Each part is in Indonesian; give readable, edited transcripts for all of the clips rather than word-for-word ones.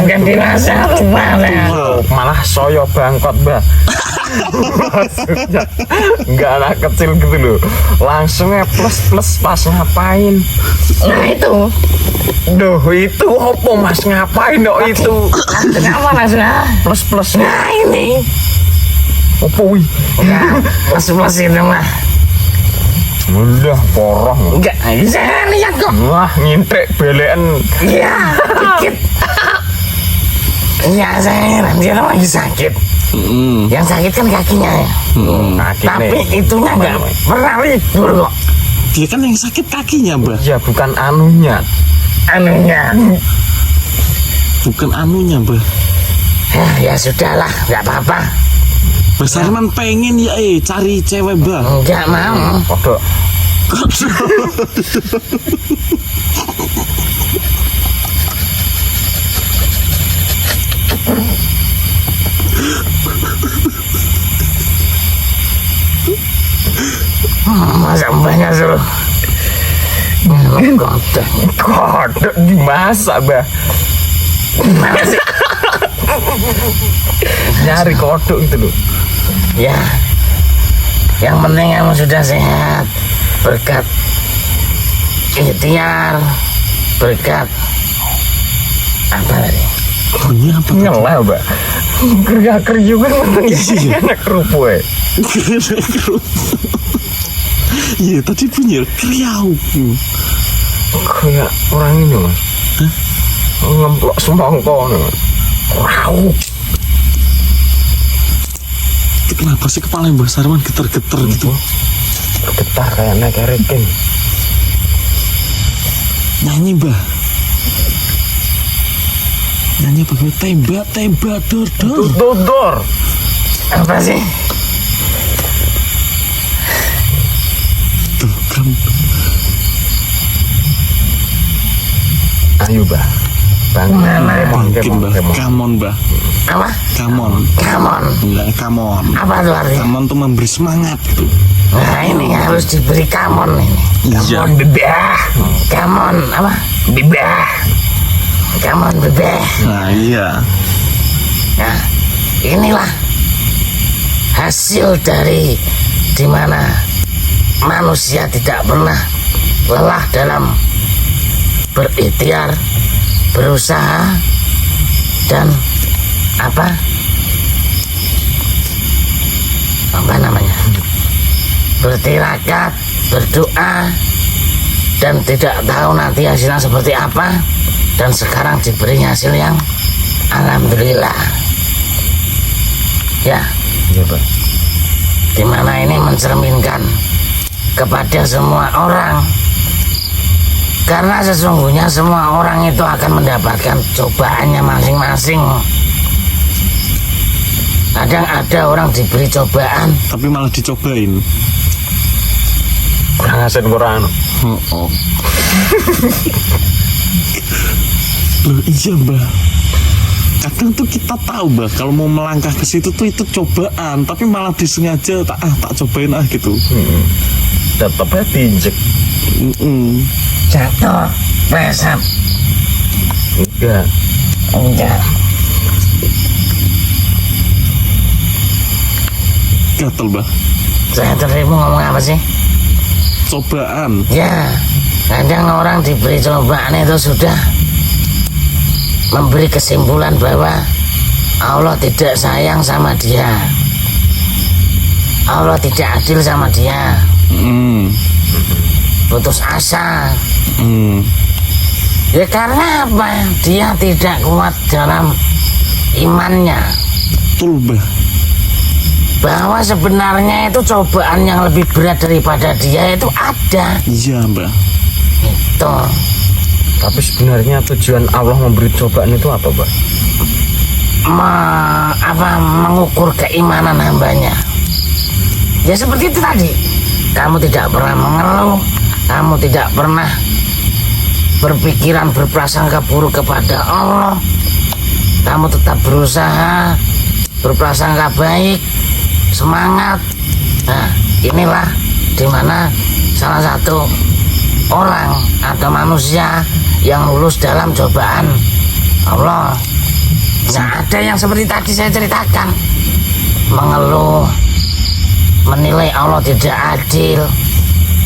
bukan dewasa tua malah soyo bangkot mbah. Maksudnya nggak anak kecil gitu loh, langsungnya plus pas ngapain. Nah itu Duh itu apa mas, ngapain dok itu? kenapa mas? Plus Nah ini apa wih? enggak plus itu mah Udah porong. enggak saya lihat kok. Wah ngintek belen. Iya dikit. Iya saya dia lagi sakit. Yang sakit kan kakinya ya. Tapi itunya nggak pernah libur kok. Dia kan yang sakit kakinya, Mbah. Ya bukan anunya. Bukan anunya, Mbah. Ya sudahlah, nggak apa-apa. Mbah Sarman pengen ya cari cewek, Mbah. Nggak mau. Kodok. Masa mbahnya suruh Kodok dimasak mbah. gimana sih? Nyari kodok itu loh. Ya, yang penting kamu sudah sehat berkat ikhtiar, berkat apa tadi? Oh, ini apa? Ngelah mbak. Kerja-kerja kan enak kerupuk ya. Iya tadi punya kriau. Kayak orang ini mas. Ngemplok semangka nih. Wow. Itu kenapa sih kepala Mbah Sarman geter-geter gitu? Getar kayak naik erekin. Nyanyi Mbah. Nyanyi apa? Tembak dor. Dodor. Apa sih? Tuh kan. Ayo mbah. Bangun. Mungkin Mbah. Come on Mbah. Apa? Come on. Bilang come on. Apa tuh artinya? Come on tuh memberi semangat gitu. Nah ini harus diberi kamon ini. Iya. Bebah. Kamon apa? Bebah. Kamon bebah. Nah iya. Nah inilah hasil dari dimana manusia tidak pernah lelah dalam berikhtiar, berusaha, dan apa namanya, bertirakat, berdoa, dan tidak tahu nanti hasilnya seperti apa, dan sekarang diberi hasil yang alhamdulillah ya. Iya mbak. Dimana ini mencerminkan kepada semua orang, karena sesungguhnya semua orang itu akan mendapatkan cobaannya masing-masing. Kadang ada orang diberi cobaan Tapi malah dicobain. Kurang asin kurang. Oh. Loh iya Mbah. Kadang tuh kita tahu Mbah kalau mau melangkah ke situ tuh itu cobaan, tapi malah disengaja tak cobain gitu. Tetapnya diinjek. jatuh pesat. Enggak. Gatel Mbah. Saya terima ngomong apa sih? Cobaan. Ya, kadang orang diberi cobaan itu sudah memberi kesimpulan bahwa Allah tidak sayang sama dia, Allah tidak adil sama dia, putus asa. Ya karena apa? Dia tidak kuat dalam imannya. Betul Mbah. Bahwa sebenarnya itu cobaan yang lebih berat daripada dia itu ada. Iya Mbah. Itu. Tapi sebenarnya tujuan Allah memberi cobaan itu apa mbak? Mengukur keimanan hambanya. Ya seperti itu tadi. Kamu tidak pernah mengeluh, kamu tidak pernah berpikiran berprasangka buruk kepada Allah. Kamu tetap berusaha berprasangka baik, semangat. Nah, inilah dimana salah satu orang atau manusia yang lulus dalam cobaan Allah. Nggak ada yang seperti tadi saya ceritakan. Mengeluh, menilai Allah tidak adil,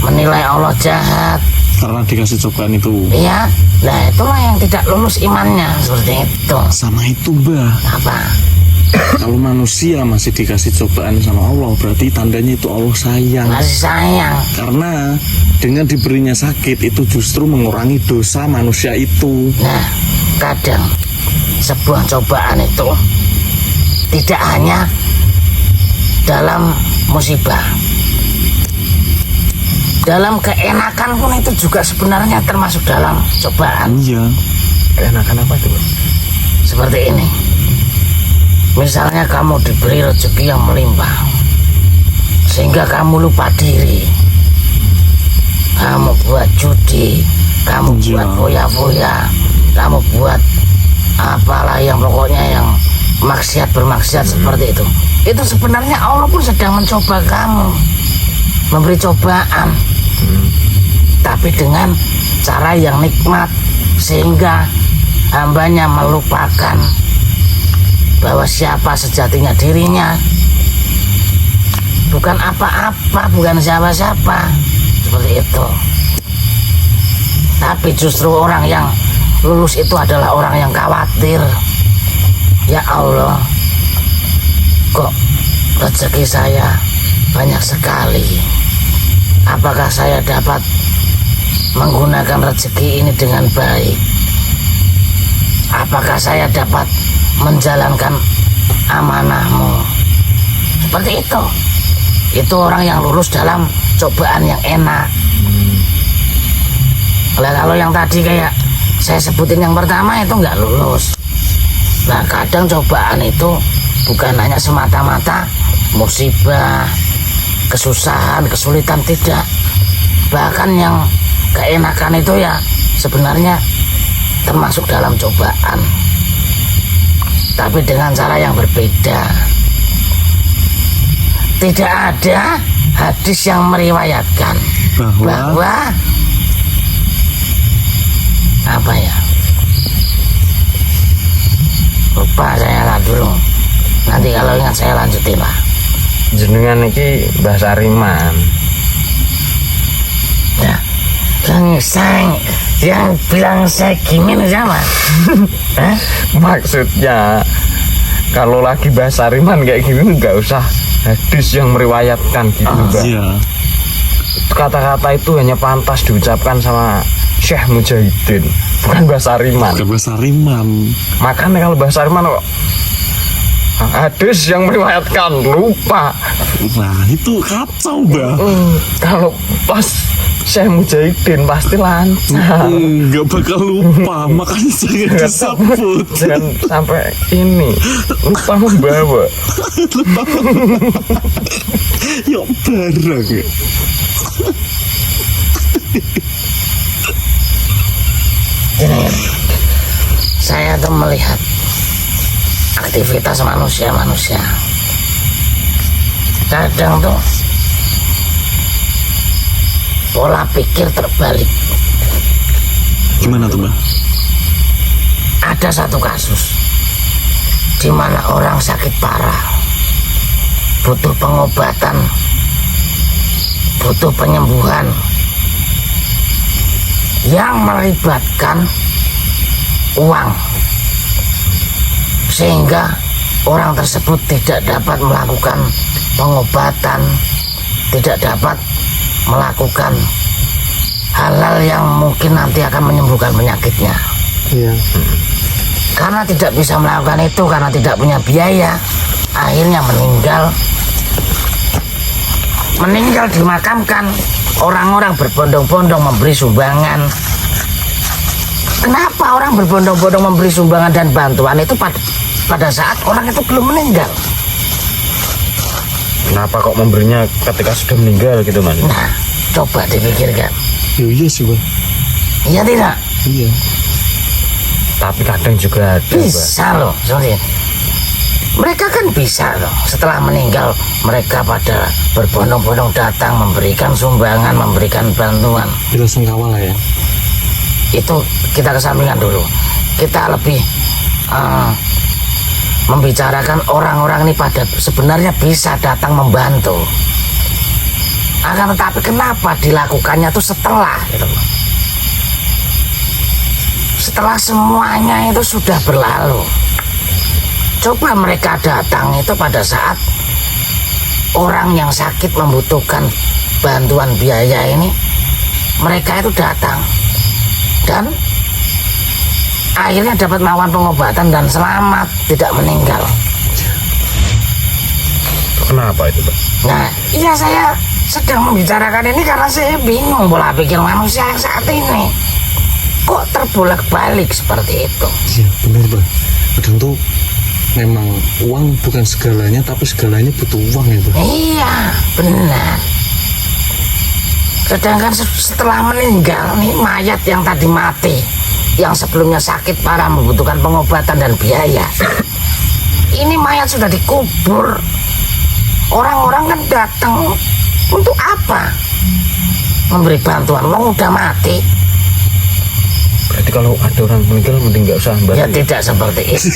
menilai Allah jahat. Karena dikasih cobaan itu. Iya, nah itulah yang tidak lulus imannya, seperti itu. Sama itu, Mbah. Apa? Kalau manusia masih dikasih cobaan sama Allah, berarti tandanya itu Allah sayang. Masih sayang. Karena dengan diberinya sakit itu justru mengurangi dosa manusia itu. Nah, kadang sebuah cobaan itu tidak hanya dalam musibah, dalam keenakan pun itu juga sebenarnya termasuk dalam cobaan. Iya. Keenakan apa tuh? Seperti ini. Misalnya kamu diberi rezeki yang melimpah, sehingga kamu lupa diri. Kamu buat judi, kamu buat foya-foya, kamu buat apalah yang pokoknya yang bermaksiat seperti itu. Itu sebenarnya Allah pun sedang mencoba kamu, memberi cobaan, tapi dengan cara yang nikmat, sehingga hambanya melupakan bahwa siapa sejatinya dirinya, bukan apa-apa, bukan siapa-siapa, seperti itu. Tapi justru orang yang lulus itu adalah orang yang khawatir. Ya Allah, kok rezeki saya banyak sekali, apakah saya dapat menggunakan rezeki ini dengan baik? Apakah saya dapat menjalankan amanahmu? Seperti itu. Itu orang yang lulus dalam cobaan yang enak. Nah, kalau yang tadi kayak saya sebutin yang pertama itu nggak lulus. Nah, kadang cobaan itu bukan hanya semata-mata musibah, kesusahan, kesulitan, tidak. Bahkan yang keenakan itu ya sebenarnya termasuk dalam cobaan, tapi dengan cara yang berbeda. Tidak ada hadis yang meriwayatkan bahwa apa ya, lupa saya lah dulu, nanti kalau ingat saya lanjutin lah. Jenengan iki bahasa Riman. Nah, yang bilang saya gimana siapa? Maksudnya kalau lagi bahasa Riman kayak gini nggak usah hadis yang meriwayatkan gitu, Mbak. Iya. Kata-kata itu hanya pantas diucapkan sama Syekh Mujahidin, bukan bahasa Riman. Bukan bahasa Riman. Makanya kalau bahasa Riman kok hadis yang meriwayatkan lupa. Nah, itu kacau, Mbah. Kalau pas Syekh Mujahidin pasti lancar. Nggak bakal lupa, makanya saya disebut. Jangan sampai ini lupa membawa. Yuk bareng. Ini saya tuh melihat aktivitas manusia kadang tuh pola pikir terbalik. Gimana tuh, Mbak? Ada satu kasus di mana orang sakit parah, butuh pengobatan, butuh penyembuhan yang melibatkan uang, sehingga orang tersebut tidak dapat melakukan pengobatan, tidak dapat melakukan hal-hal yang mungkin nanti akan menyembuhkan penyakitnya. Iya. Karena tidak bisa melakukan itu, karena tidak punya biaya, akhirnya meninggal dimakamkan. Orang-orang berbondong-bondong memberi sumbangan. Kenapa orang berbondong-bondong memberi sumbangan dan bantuan itu pada saat orang itu belum meninggal? Kenapa kok memberinya ketika sudah meninggal gitu, Man? Nah, coba dipikirkan. Iya sih, Bang. Iya tidak? Iya. Tapi kadang juga ada, Bisa loh, seperti mereka kan bisa loh. Setelah meninggal, mereka pada berbondong-bondong datang memberikan sumbangan, memberikan bantuan. Belasungkawa lah ya. Itu kita kesampingkan dulu. Kita lebih membicarakan orang-orang ini pada sebenarnya bisa datang membantu. Akan tetapi kenapa dilakukannya itu setelah gitu loh. Setelah semuanya itu sudah berlalu. Coba mereka datang itu pada saat orang yang sakit membutuhkan bantuan biaya ini, mereka itu datang dan akhirnya dapat melakukan pengobatan dan selamat, tidak meninggal. Kenapa itu, Pak? Nah, iya, saya sedang membicarakan ini karena saya bingung pola pikir manusia yang saat ini. Kok terbolak-balik seperti itu? Iya benar Bang. Kadang tuh memang uang bukan segalanya, tapi segalanya butuh uang ya Bang. Iya, benar. Sedangkan setelah meninggal nih, mayat yang tadi mati, yang sebelumnya sakit parah membutuhkan pengobatan dan biaya, ini mayat sudah dikubur. Orang-orang kan datang untuk apa? Memberi bantuan, lo udah mati. Berarti kalau ada orang meninggal mending nggak usah bantu. Ya tidak seperti itu.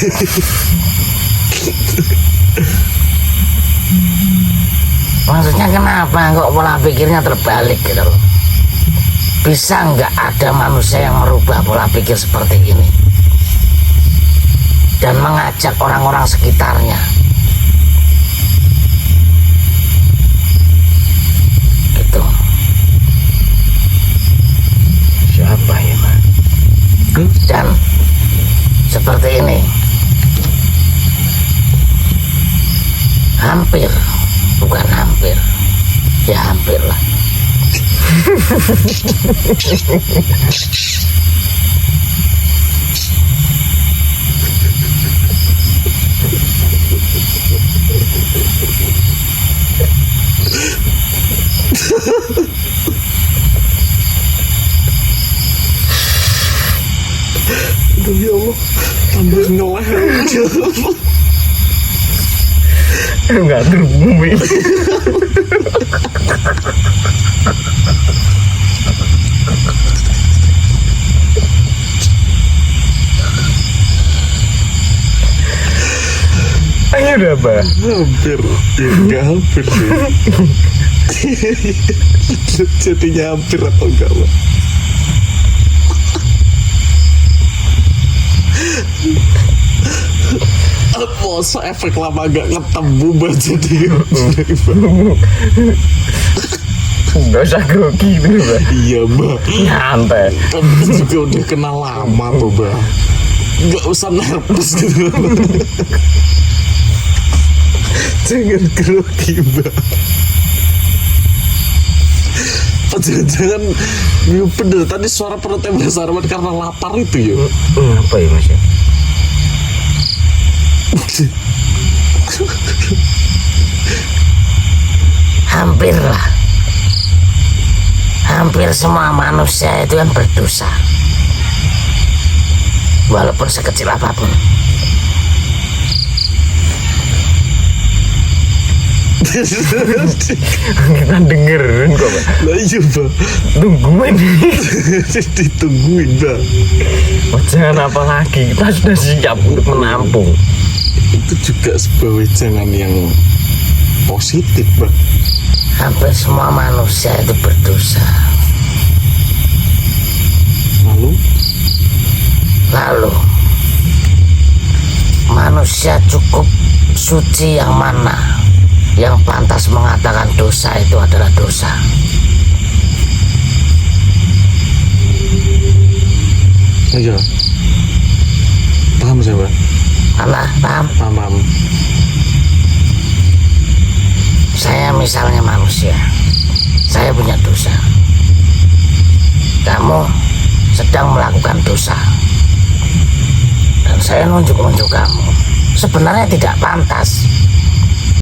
Maksudnya kenapa kok pola pikirnya terbalik gitu loh? Bisa nggak ada manusia yang merubah pola pikir seperti ini dan mengajak orang-orang sekitarnya? Gitu. Siapa ya, Pak? Dan seperti ini, hampir, bukan hampir, ya hampir lah. Aduh ya Allah, tambah ngeleh aja. Nggak terbumi. Ayo udah, Pak. Hampir, ya enggak hampir sih. Jadinya hampir atau enggak Bang? Masa efek lama gak ketemu baca dia. Nggak usah grogi gitu, Pak. Iya Mbak, Nyantai. kan juga udah kenal lama tuh Mbak. Gak usah nervous gitu. Jangan grogi Mbak. Jangan-jangan ya bener tadi suara perutnya Mas Arman karena lapar itu ya. Apa ya, Mas? Hampir lah. Hampir semua manusia itu kan berdosa, walaupun sekecil apapun. Kita dengerin kok, Pak. Lah iya Mbak, Tungguin. ditungguin Mbak. Oh, jangan apa lagi, kita sudah siap untuk menampung. Itu juga sebuah wejangan yang positif Mbak. Hampir semua manusia itu berdosa. Lalu manusia cukup suci yang mana yang pantas mengatakan dosa itu adalah dosa? Iya, paham saya Mbak. Paham? Paham. Saya misalnya manusia, saya punya dosa. Kamu sedang melakukan dosa, dan saya nunjuk-nunjuk kamu. Sebenarnya tidak pantas.